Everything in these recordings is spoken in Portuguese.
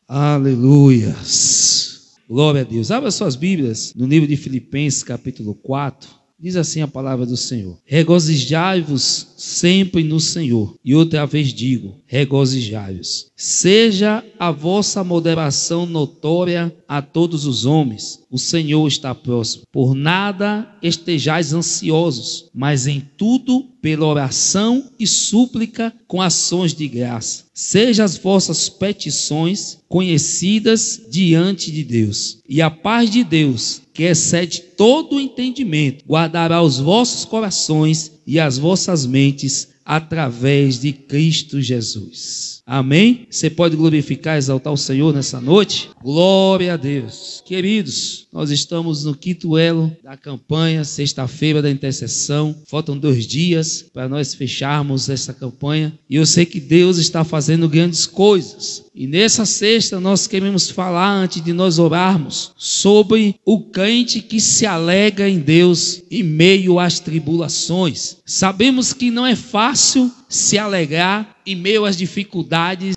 Aleluias. Glória a Deus. Abra suas Bíblias no livro de Filipenses, capítulo 4. Diz assim a palavra do Senhor: regozijai-vos sempre no Senhor. E outra vez digo, regozijai-vos. Seja a vossa moderação notória a todos os homens. O Senhor está próximo. Por nada estejais ansiosos, mas em tudo, pela oração e súplica, com ações de graça. Sejam as vossas petições conhecidas diante de Deus. E a paz de Deus, que excede todo o entendimento, guardará os vossos corações e as vossas mentes através de Cristo Jesus. Amém? Você pode glorificar, exaltar o Senhor nessa noite? Glória a Deus. Queridos, nós estamos no quinto elo da campanha, sexta-feira da intercessão. Faltam 2 dias para nós fecharmos essa campanha. E eu sei que Deus está fazendo grandes coisas. E nessa sexta nós queremos falar, antes de nós orarmos, sobre o crente que se alegra em Deus em meio às tribulações. Sabemos que não é fácil se alegrar em meio às dificuldades,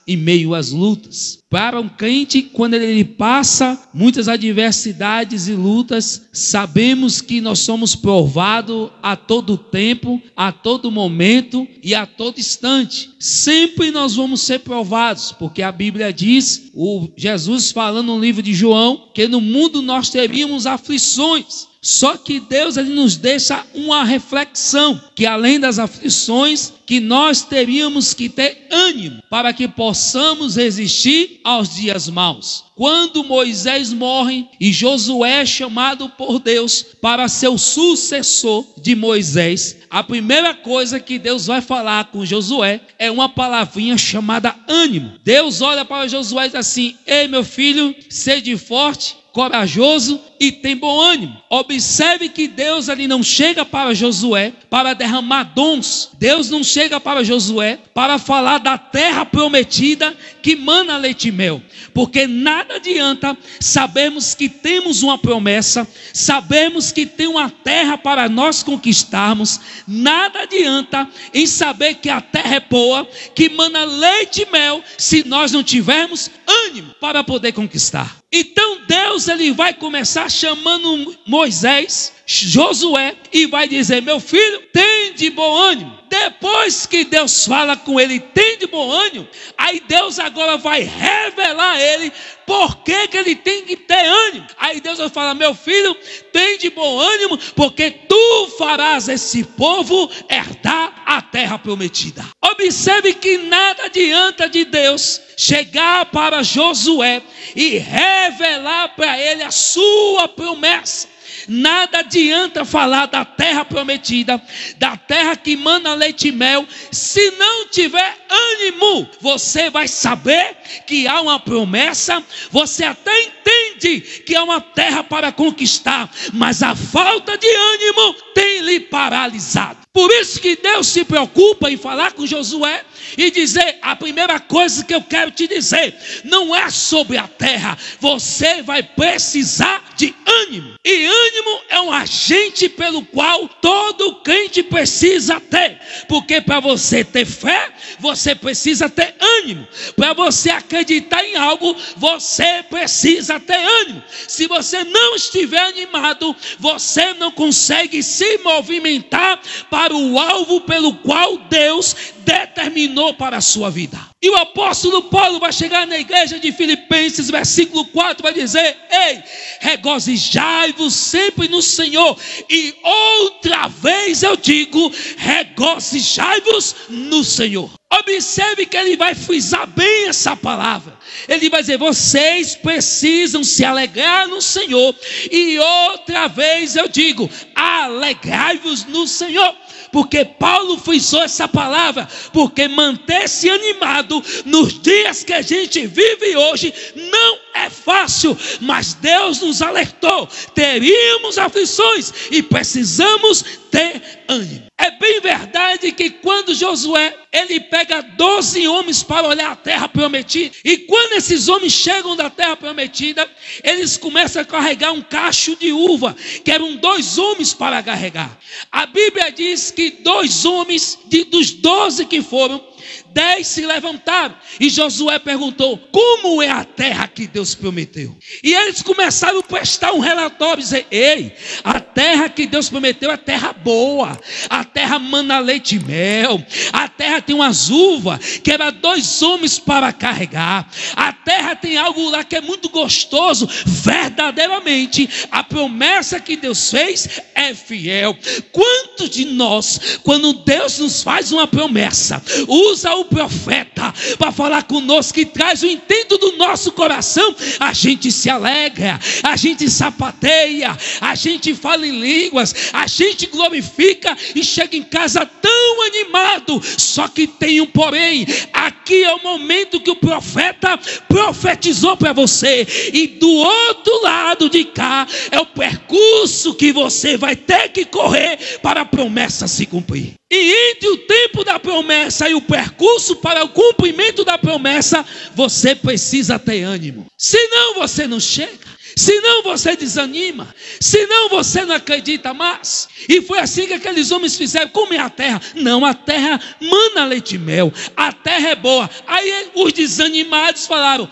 em meio às lutas. Para um crente, quando ele passa muitas adversidades e lutas, sabemos que nós somos provados a todo tempo, a todo momento e a todo instante. Sempre nós vamos ser provados, porque a Bíblia diz, Jesus falando no livro de João, que no mundo nós teríamos aflições. Só que Deus ele nos deixa uma reflexão, que além das aflições, que nós teríamos que ter ânimo para que possamos resistir aos dias maus. Quando Moisés morre e Josué é chamado por Deus para ser o sucessor de Moisés, a primeira coisa que Deus vai falar com Josué é uma palavrinha chamada ânimo. Deus olha para Josué e diz assim: ei meu filho, sede forte, corajoso e tem bom ânimo. Observe que Deus ali não chega para Josué para derramar dons. Deus não chega para Josué para falar da terra prometida que mana leite e mel, porque nada adianta. Sabemos que temos uma promessa, sabemos que tem uma terra para nós conquistarmos. Nada adianta em saber que a terra é boa, que mana leite e mel, se nós não tivermos ânimo para poder conquistar. Então Deus ele vai começar chamando Moisés, Josué, e vai dizer: meu filho, tem de bom ânimo. Depois que Deus fala com ele, tem de bom ânimo, aí Deus agora vai revelar a ele por que ele tem que ter ânimo. Aí Deus vai falar: meu filho, tem de bom ânimo, porque tu farás esse povo herdar a terra prometida. Observe que nada adianta de Deus chegar para Josué e revelar para ele a sua promessa. Nada adianta falar da terra prometida, da terra que mana leite e mel, se não tiver ânimo. Você vai saber que há uma promessa, você até entende que há uma terra para conquistar, mas a falta de ânimo tem lhe paralisado. Por isso que Deus se preocupa em falar com Josué e dizer: a primeira coisa que eu quero te dizer não é sobre a terra, você vai precisar de ânimo. E ânimo é um agente pelo qual todo crente precisa ter, porque para você ter fé, você precisa ter ânimo. Para você acreditar em algo, você precisa ter ânimo. Se você não estiver animado, você não consegue se movimentar para o alvo pelo qual Deus determinou para a sua vida. E o apóstolo Paulo vai chegar na igreja de Filipenses, versículo 4, vai dizer: ei, regozijai-vos sempre no Senhor. E outra vez eu digo, regozijai-vos no Senhor. Observe que ele vai frisar bem essa palavra. Ele vai dizer: vocês precisam se alegrar no Senhor. E outra vez eu digo, alegrai-vos no Senhor. Porque Paulo frisou essa palavra, porque manter-se animado nos dias que a gente vive hoje não é fácil, mas Deus nos alertou, teríamos aflições e precisamos ter ânimo. É bem verdade que quando Josué, ele pega 12 homens para olhar a terra prometida, e quando esses homens chegam da terra prometida, eles começam a carregar um cacho de uva, que eram 2 homens para carregar. A Bíblia diz que 2 homens, dos 12 que foram, 10 se levantaram. E Josué perguntou: como é a terra que Deus prometeu? E eles começaram a prestar um relatório, dizer: ei, a terra que Deus prometeu é terra boa, a terra mana leite e mel, a terra tem umas uvas que era 2 homens para carregar, a terra tem algo lá que é muito gostoso. Verdadeiramente a promessa que Deus fez é fiel. Quantos de nós, quando Deus nos faz uma promessa, usa o profeta para falar conosco, que traz o intento do nosso coração, a gente se alegra, a gente sapateia, a gente fala em línguas, a gente glorifica e chega em casa tão animado. Só que tem um porém: aqui é o momento que o profeta profetizou para você, e do outro lado de cá é o percurso que você vai ter que correr para a promessa se cumprir. E entre o tempo da promessa e o percurso para o cumprimento da promessa, você precisa ter ânimo. Senão você não chega, senão você desanima, senão você não acredita mais. E foi assim que aqueles homens fizeram. Como é a terra? Não, a terra mana leite e mel, a terra é boa. Aí os desanimados falaram: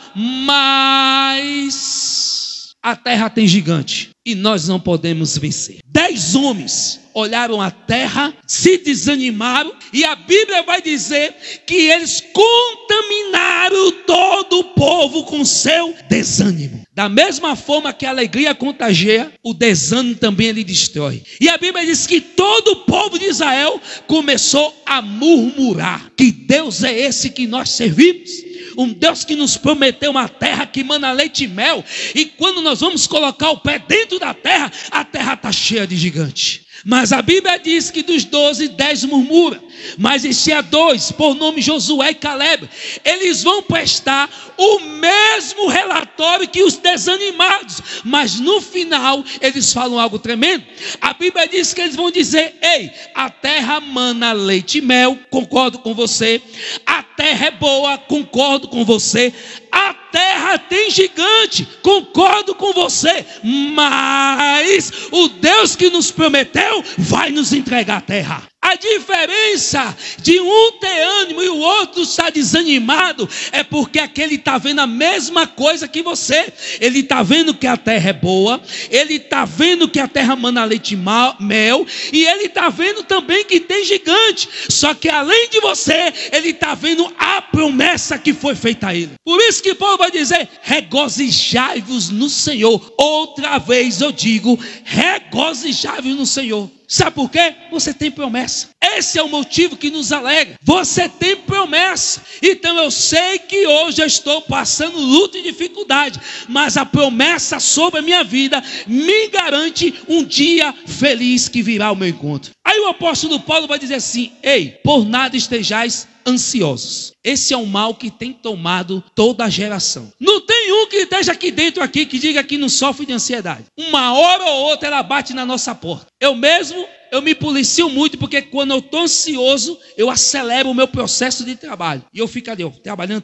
mas a terra tem gigante e nós não podemos vencer. 10 homens olharam a terra, se desanimaram, e a Bíblia vai dizer que eles contaminaram todo o povo com seu desânimo. Da mesma forma que a alegria contagia, o desânimo também ele destrói. E a Bíblia diz que todo o povo de Israel começou a murmurar. Que Deus é esse que nós servimos? Um Deus que nos prometeu uma terra que mana leite e mel, e quando nós vamos colocar o pé dentro da terra, a terra está cheia de gigante. Mas a Bíblia diz que dos 12, 10 murmuram. Mas existia 2, por nome Josué e Caleb. Eles vão prestar o mesmo relatório que os desanimados, mas no final eles falam algo tremendo. A Bíblia diz que eles vão dizer: ei, a terra mana leite e mel, concordo com você. A terra é boa, concordo com você. A terra tem gigante, concordo com você. Mas o Deus que nos prometeu vai nos entregar a terra. A diferença de um ter ânimo e o outro estar desanimado é porque aquele está vendo a mesma coisa que você. Ele está vendo que a terra é boa, ele está vendo que a terra mana leite e mel, e ele está vendo também que tem gigante. Só que além de você, ele está vendo a promessa que foi feita a ele. Por isso que Paulo vai dizer: regozijai-vos no Senhor. Outra vez eu digo: regozijai-vos no Senhor. Sabe por quê? Você tem promessa. Esse é o motivo que nos alegra. Você tem promessa. Então eu sei que hoje eu estou passando luta e dificuldade, mas a promessa sobre a minha vida me garante um dia feliz que virá ao meu encontro. Aí o apóstolo Paulo vai dizer assim: ei, por nada estejais ansiosos. Esse é um mal que tem tomado toda a geração. Não tem um que esteja aqui dentro aqui que diga que não sofre de ansiedade. Uma hora ou outra ela bate na nossa porta. Eu me policio muito, porque quando eu estou ansioso, eu acelero o meu processo de trabalho. E eu fico ali, trabalhando,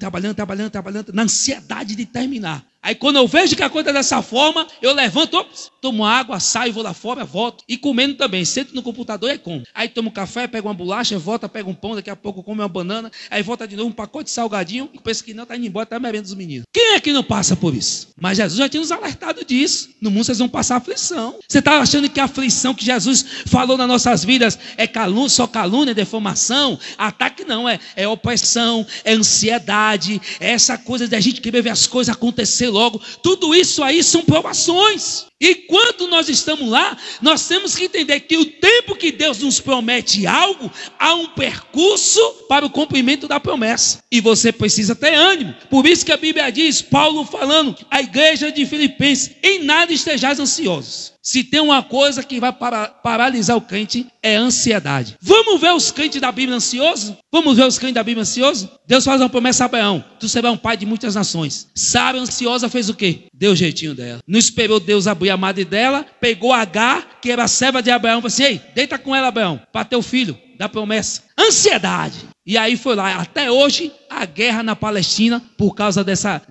na ansiedade de terminar. Aí quando eu vejo que a coisa é dessa forma, eu levanto, tomo água, saio, vou lá fora, volto. E comendo também, sento no computador e como. Aí tomo café, pego uma bolacha, volto, pego um pão, daqui a pouco como uma banana, aí volta de novo um pacote de salgadinho, e penso que não, está indo embora, está merenda dos meninos. Quem é que não passa por isso? Mas Jesus já tinha nos alertado disso. No mundo vocês vão passar aflição. Você está achando que a aflição que Jesus falou nas nossas vidas é calúnia, só calúnia, deformação? Ataque não, é opressão, é ansiedade, é essa coisa de a gente querer ver as coisas acontecer logo. Tudo isso aí são provações. E quando nós estamos lá, nós temos que entender que o tempo que Deus nos promete algo, há um percurso para o cumprimento da promessa. E você precisa ter ânimo. Por isso que a Bíblia diz, Paulo falando à igreja de Filipenses: em nada estejais ansiosos. Se tem uma coisa que vai paralisar o crente, é a ansiedade. Vamos ver os crentes da Bíblia ansiosos? Vamos ver os crentes da Bíblia ansiosos? Deus faz uma promessa a Abraão: tu serás um pai de muitas nações. Sara, ansiosa, fez o quê? Deu o jeitinho dela. Não esperou Deus abrir a madre dela, pegou Agar, que era a serva de Abraão, e falou assim: ei, deita com ela, Abraão, para teu filho da promessa. Ansiedade. E aí foi lá, até hoje, a guerra na Palestina, por causa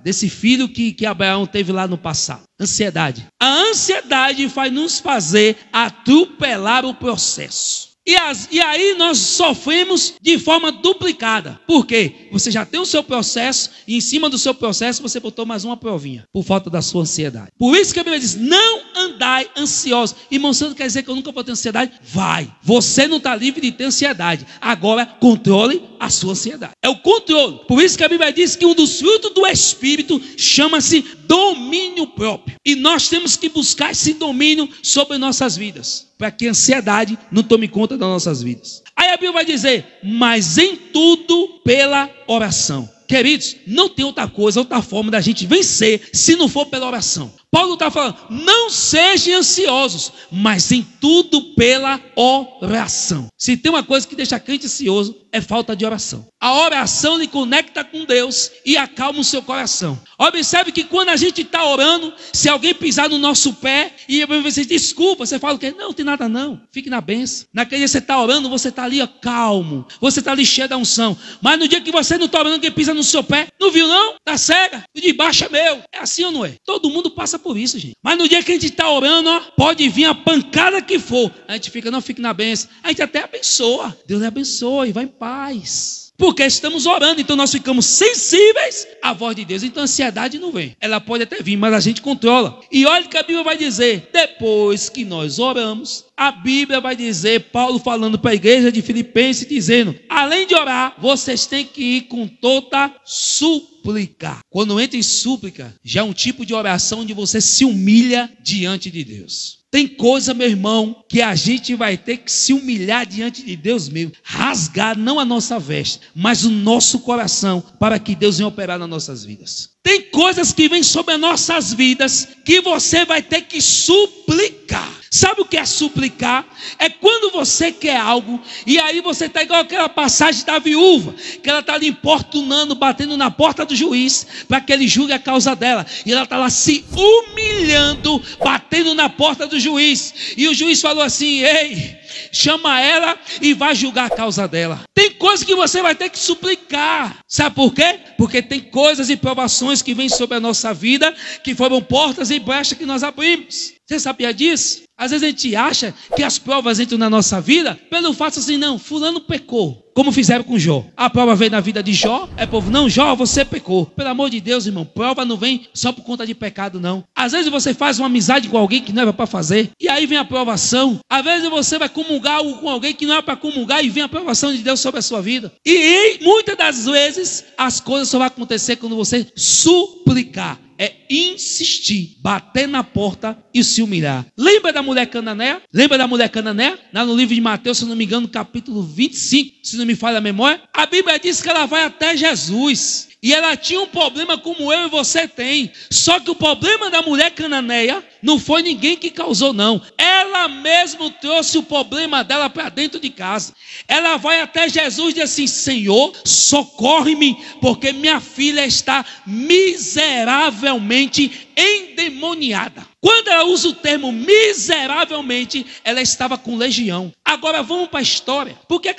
desse filho que Abraão teve lá no passado. Ansiedade. A ansiedade faz nos fazer atropelar o processo. E aí nós sofremos de forma duplicada. Por quê? Você já tem o seu processo e em cima do seu processo você botou mais uma provinha por falta da sua ansiedade. Por isso que a Bíblia diz, não andai ansiosos. Irmão, você não quer dizer que eu nunca vou ter ansiedade? Vai. Você não está livre de ter ansiedade. Agora, controle a sua ansiedade. É o controle. Por isso que a Bíblia diz que um dos frutos do Espírito chama-se domínio próprio. E nós temos que buscar esse domínio sobre nossas vidas, para que a ansiedade não tome conta das nossas vidas. Aí a Bíblia vai dizer, mas em tudo pela oração. Queridos, não tem outra coisa, outra forma da gente vencer, se não for pela oração. Paulo está falando, não sejam ansiosos, mas em tudo pela oração. Se tem uma coisa que deixa a crente ansioso, é falta de oração. A oração lhe conecta com Deus e acalma o seu coração. Observe que quando a gente está orando, se alguém pisar no nosso pé e você diz, desculpa, você fala o quê? Não tem nada não, fique na bênção. Naquele dia você está orando, você está ali calmo, você está ali cheio da unção. Mas no dia que você não está orando, alguém pisa no seu pé, não viu não? Tá cega? O de baixo é meu. É assim ou não é? Todo mundo passa por isso, gente. Mas no dia que a gente está orando, ó, pode vir a pancada que for. A gente fica, não, fique na bênção. A gente até abençoa. Deus lhe abençoe, vai em paz. Porque estamos orando, então nós ficamos sensíveis à voz de Deus. Então a ansiedade não vem. Ela pode até vir, mas a gente controla. E olha o que a Bíblia vai dizer. Depois que nós oramos, a Bíblia vai dizer, Paulo falando para a igreja de Filipenses, dizendo, além de orar, vocês têm que ir com toda súplica. Quando entra em súplica, já é um tipo de oração onde você se humilha diante de Deus. Tem coisa, meu irmão, que a gente vai ter que se humilhar diante de Deus mesmo. Rasgar não a nossa veste, mas o nosso coração, para que Deus venha operar nas nossas vidas. Tem coisas que vêm sobre as nossas vidas que você vai ter que suplicar. Sabe o que é suplicar? É quando você quer algo e aí você está igual aquela passagem da viúva, que ela está ali importunando, batendo na porta do juiz para que ele julgue a causa dela. E ela está lá se humilhando, batendo na porta do juiz. E o juiz falou assim, ei, chama ela e vai julgar a causa dela. Tem coisas que você vai ter que suplicar. Sabe por quê? Porque tem coisas e provações que vêm sobre a nossa vida que foram portas e brechas que nós abrimos. Você sabia disso? Às vezes a gente acha que as provas entram na nossa vida pelo fato assim, não, fulano pecou. Como fizeram com Jó. A prova veio na vida de Jó, é povo, não, Jó, você pecou. Pelo amor de Deus, irmão, prova não vem só por conta de pecado, não. Às vezes você faz uma amizade com alguém que não era para fazer, e aí vem a provação. Às vezes você vai comungar com alguém que não é para comungar, e vem a provação de Deus sobre a sua vida. E muitas das vezes, as coisas só vão acontecer quando você suplicar. É insistir, bater na porta e se humilhar. Lembra da mulher cananeia? Lembra da mulher cananeia? Lá no livro de Mateus, se não me engano, no capítulo 25, se não me falha a memória, a Bíblia diz que ela vai até Jesus. E ela tinha um problema como eu e você tem. Só que o problema da mulher cananeia não foi ninguém que causou, não. Ela mesmo trouxe o problema dela para dentro de casa. Ela vai até Jesus e diz assim, Senhor, socorre-me, porque minha filha está miseravelmente endemoniada. Quando ela usa o termo miseravelmente, ela estava com legião. Agora vamos para a história. Por que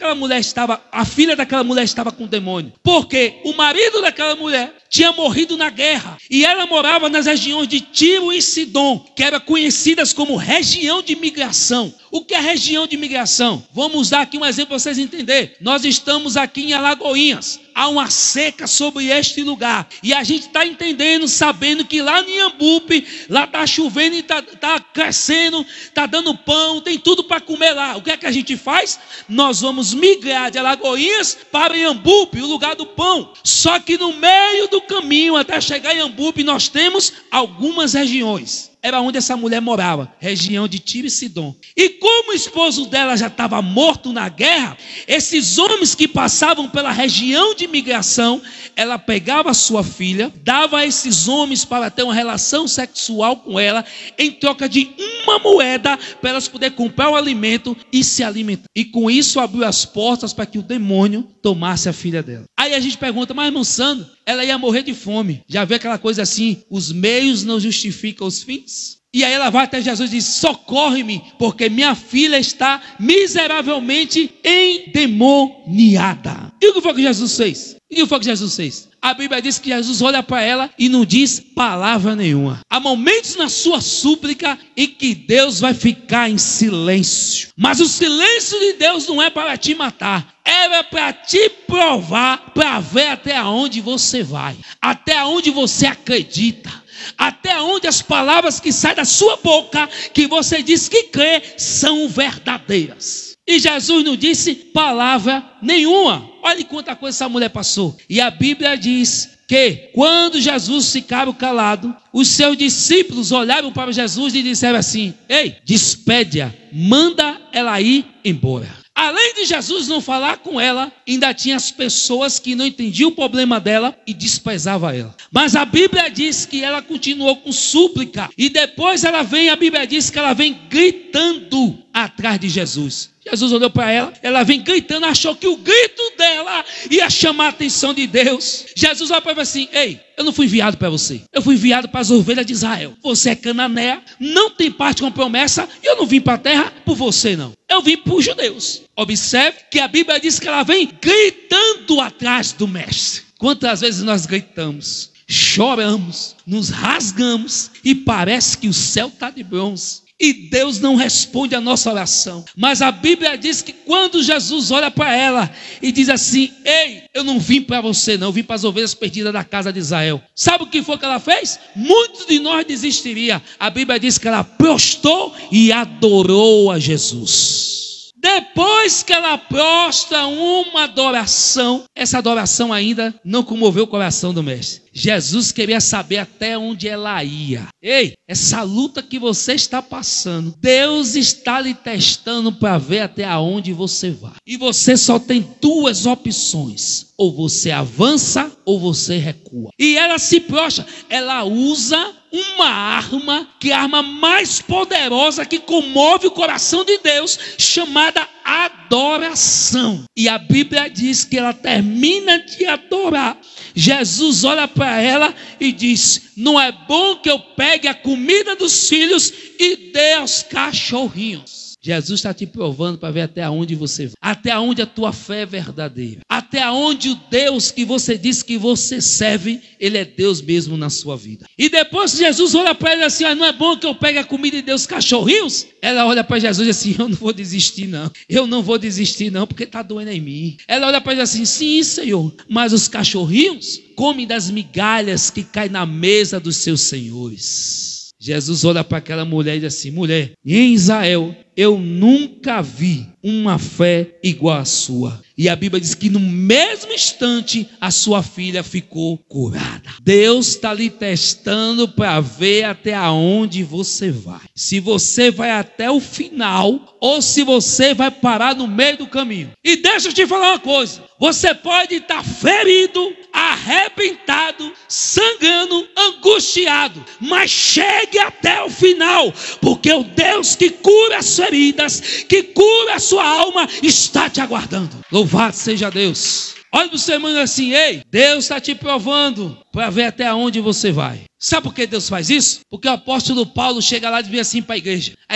a filha daquela mulher estava com demônio? Porque o marido daquela mulher tinha morrido na guerra. E ela morava nas regiões de Tiro e Sidom, que eram conhecidas como região de migração. O que é região de migração? Vamos dar aqui um exemplo para vocês entenderem. Nós estamos aqui em Alagoinhas. Há uma seca sobre este lugar. E a gente está entendendo, sabendo que lá em Iambupe, lá está chovendo e está crescendo, está dando pão, tem tudo para comer lá. O que é que a gente faz? Nós vamos migrar de Alagoinhas para Iambupe, o lugar do pão. Só que no meio do caminho, até chegar em Iambupe, nós temos algumas regiões. Era onde essa mulher morava, região de Tiro e Sidom. E como o esposo dela já estava morto na guerra, esses homens que passavam pela região de migração, ela pegava a sua filha, dava a esses homens para ter uma relação sexual com ela, em troca de uma moeda, para elas poderem comprar o alimento e se alimentar. E com isso abriu as portas para que o demônio tomasse a filha dela. Aí a gente pergunta, mas irmão Sandro, ela ia morrer de fome. Já vê aquela coisa assim, os meios não justificam os fins? E aí ela vai até Jesus e diz, socorre-me, porque minha filha está miseravelmente endemoniada. E o que foi que Jesus fez? E o que foi que Jesus fez? A Bíblia diz que Jesus olha para ela e não diz palavra nenhuma. Há momentos na sua súplica em que Deus vai ficar em silêncio. Mas o silêncio de Deus não é para te matar. É para te provar, para ver até onde você vai. Até onde você acredita. Até onde as palavras que saem da sua boca, que você diz que crê, são verdadeiras. E Jesus não disse palavra nenhuma. Olha quanta coisa essa mulher passou. E a Bíblia diz que quando Jesus ficava calado, os seus discípulos olharam para Jesus e disseram assim: ei, despede-a, manda ela ir embora. Além de Jesus não falar com ela, ainda tinha as pessoas que não entendiam o problema dela e desprezavam ela. Mas a Bíblia diz que ela continuou com súplica. E depois a Bíblia diz que ela vem gritando atrás de Jesus. Jesus olhou para ela vem gritando, achou que o grito dela ia chamar a atenção de Deus. Jesus olhou para ela assim: ei, eu não fui enviado para você, eu fui enviado para as ovelhas de Israel. Você é cananeia, não tem parte com a promessa, e eu não vim para a terra por você não, eu vim para os judeus. Observe que a Bíblia diz que ela vem gritando atrás do mestre. Quantas vezes nós gritamos, choramos, nos rasgamos e parece que o céu está de bronze. E Deus não responde a nossa oração. Mas a Bíblia diz que quando Jesus olha para ela e diz assim: ei, eu não vim para você não, eu vim para as ovelhas perdidas da casa de Israel. Sabe o que foi que ela fez? Muitos de nós desistiria. A Bíblia diz que ela prostrou e adorou a Jesus. Depois que ela prostra uma adoração, essa adoração ainda não comoveu o coração do mestre. Jesus queria saber até onde ela ia. Ei, essa luta que você está passando, Deus está lhe testando para ver até onde você vai. E você só tem duas opções: ou você avança ou você recua. E ela se prostra, ela usa uma arma, que é a arma mais poderosa que comove o coração de Deus, chamada adoração. E a Bíblia diz que ela termina de adorar. Jesus olha para ela e diz: não é bom que eu pegue a comida dos filhos e dê aos cachorrinhos. Jesus está te provando para ver até onde você vai, até onde a tua fé é verdadeira, até onde o Deus que você diz que você serve, Ele é Deus mesmo na sua vida. E depois Jesus olha para ele assim: não é bom que eu pegue a comida e dê os cachorrinhos? Ela olha para Jesus e diz assim: eu não vou desistir não, eu não vou desistir não, porque está doendo em mim. Ela olha para ele assim: sim, Senhor, mas os cachorrinhos comem das migalhas que caem na mesa dos seus senhores. Jesus olha para aquela mulher e diz assim: mulher, em Israel eu nunca vi uma fé igual a sua. E a Bíblia diz que no mesmo instante a sua filha ficou curada. Deus está lhe testando para ver até onde você vai. Se você vai até o final ou se você vai parar no meio do caminho. E deixa eu te falar uma coisa: você pode estar ferido, arrebentado, sangrando, angustiado, mas chegue até o final, porque o Deus que cura as feridas, que cura a sua alma, está te aguardando. Louvado seja Deus. Olha para o seu irmão assim: ei, Deus está te provando para ver até onde você vai. Sabe por que Deus faz isso? Porque o apóstolo Paulo chega lá e diz assim para a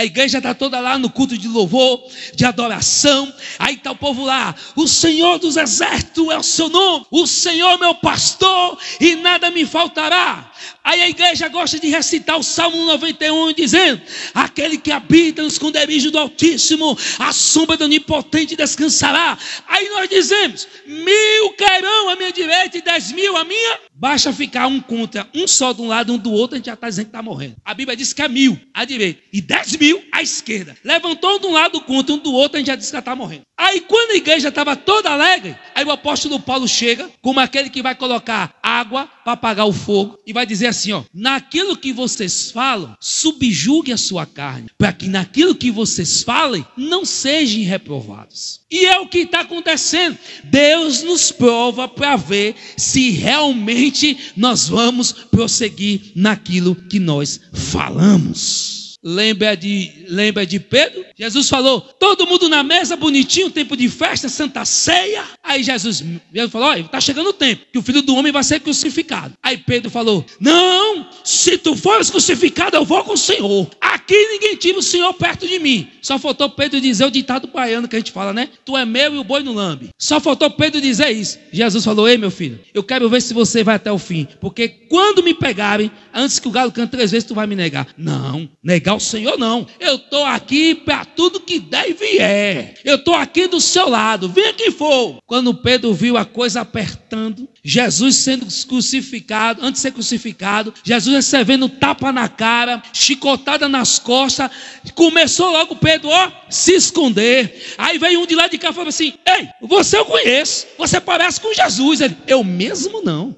igreja está toda lá no culto de louvor, de adoração. Aí está o povo lá: o Senhor dos exércitos é o seu nome, o Senhor é meu pastor e nada me faltará. Aí a igreja gosta de recitar o Salmo 91 dizendo: aquele que habita no esconderijo do Altíssimo, a sombra do Onipotente descansará. Aí nós dizemos: 1000 cairão à minha direita e 10.000 à minha. Basta ficar um contra um só de um lado, um do outro, a gente já está dizendo que está morrendo. A Bíblia diz que é 1000 à direita e 10.000 à esquerda. Levantou de um lado contra um do outro, a gente já diz que está morrendo. Aí quando a igreja estava toda alegre, aí o apóstolo Paulo chega como aquele que vai colocar água para apagar o fogo e vai dizer assim: ó, naquilo que vocês falam, subjugue a sua carne, para que naquilo que vocês falem não sejam reprovados. E é o que está acontecendo. Deus nos prova para ver se realmente nós vamos prosseguir naquilo que nós falamos. lembra de Pedro? Jesus falou, todo mundo na mesa, bonitinho, tempo de festa, santa ceia. Aí Jesus falou, olha, está chegando o tempo que o Filho do Homem vai ser crucificado. Aí Pedro falou, não, se tu fores crucificado, eu vou com o Senhor. Aqui ninguém tira o Senhor perto de mim. Só faltou Pedro dizer o ditado baiano que a gente fala, né? Tu é meu e o boi não lambe. Só faltou Pedro dizer isso. Jesus falou, ei meu filho, eu quero ver se você vai até o fim, porque quando me pegarem, antes que o galo cante 3 vezes, tu vai me negar. Não, negar o Senhor não. Eu estou aqui para tudo que der e vier. Eu estou aqui do seu lado, venha quem for. Quando Pedro viu a coisa apertando, Jesus sendo crucificado, antes de ser crucificado, Jesus recebendo tapa na cara, chicotada nas costas, começou logo Pedro, se esconder. Aí veio um de lá de cá e falou assim, ei, você eu conheço, você parece com Jesus. Ele, eu mesmo não.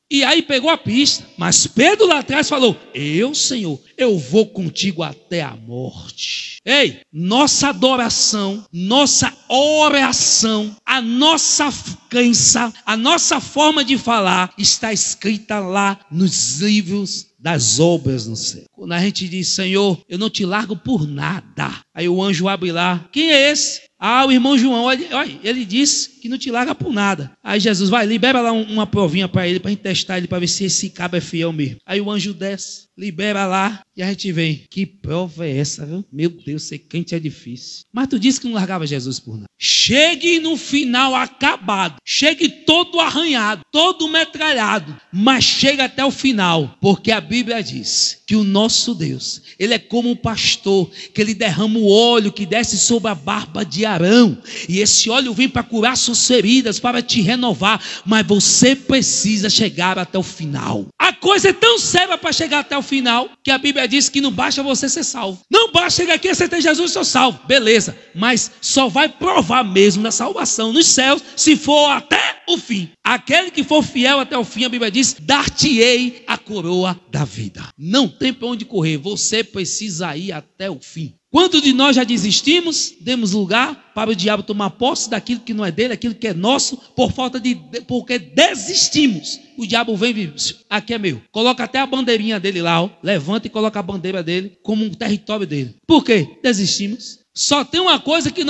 E aí pegou a pista, mas Pedro lá atrás falou, eu, Senhor, eu vou contigo até a morte. Ei, nossa adoração, nossa oração, a nossa crença, a nossa forma de falar está escrita lá nos livros das obras no céu. Quando a gente diz, Senhor, eu não te largo por nada. Aí o anjo abre lá, quem é esse? O irmão João, olha, ele disse que não te larga por nada. Aí Jesus vai, libera lá uma provinha para ele, para gente testar ele, para ver se esse cabo é fiel mesmo. Aí o anjo desce, libera lá, e a gente vem. Que prova é essa, viu? Meu Deus, ser crente é difícil. Mas tu disse que não largava Jesus por nada. Chegue no final acabado, chegue todo arranhado, todo metralhado, mas chega até o final, porque a Bíblia diz que o nosso Deus, ele é como um pastor, que ele derrama o óleo que desce sobre a barba de Arão, e esse óleo vem para curar suas feridas, para te renovar, mas você precisa chegar até o final. A coisa é tão séria para chegar até o final, que a Bíblia diz que não basta você ser salvo. Não basta chegar aqui e aceitar Jesus e ser salvo, beleza, mas só vai provar mesmo da salvação nos céus, se for até o fim. Aquele que for fiel até o fim, a Bíblia diz, dar-te-ei a coroa da vida. Não tem para onde correr, você precisa ir até o fim. Quantos de nós já desistimos, demos lugar para o diabo tomar posse daquilo que não é dele, aquilo que é nosso, porque desistimos. O diabo vem e diz, aqui é meu. Coloca até a bandeirinha dele lá, levanta e coloca a bandeira dele como um território dele. Por quê? Desistimos. Só tem uma coisa que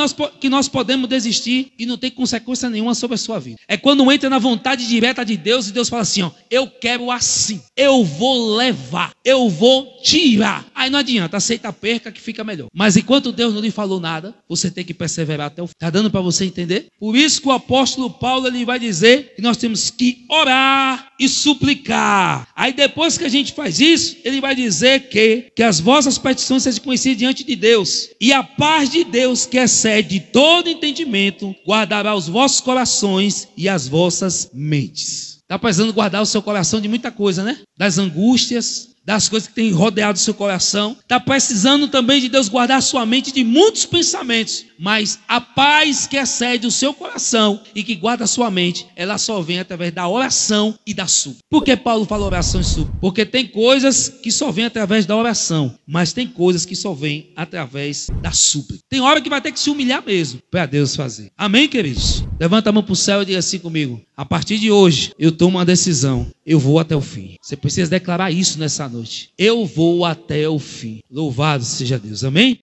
nós podemos desistir e não tem consequência nenhuma sobre a sua vida. É quando entra na vontade direta de Deus e Deus fala assim, eu quero assim, eu vou levar, eu vou tirar. Aí não adianta, aceita a perca que fica melhor. Mas enquanto Deus não lhe falou nada, você tem que perseverar até o fim. Está dando para você entender? Por isso que o apóstolo Paulo ele vai dizer que nós temos que orar e suplicar. Aí depois que a gente faz isso, ele vai dizer que as vossas petições sejam conhecidas diante de Deus. E a paz de Deus, que excede todo entendimento, guardará os vossos corações e as vossas mentes. Está precisando guardar o seu coração de muita coisa, né? Das angústias, das coisas que tem rodeado o seu coração. Está precisando também de Deus guardar a sua mente de muitos pensamentos. Mas a paz que excede o seu coração e que guarda a sua mente, ela só vem através da oração e da súplica. Por que Paulo fala oração e súplica? Porque tem coisas que só vêm através da oração, mas tem coisas que só vêm através da súplica. Tem hora que vai ter que se humilhar mesmo para Deus fazer. Amém, queridos? Levanta a mão para o céu e diga assim comigo. A partir de hoje, eu tomo uma decisão. Eu vou até o fim. Você precisa declarar isso nessa noite. Eu vou até o fim. Louvado seja Deus. Amém?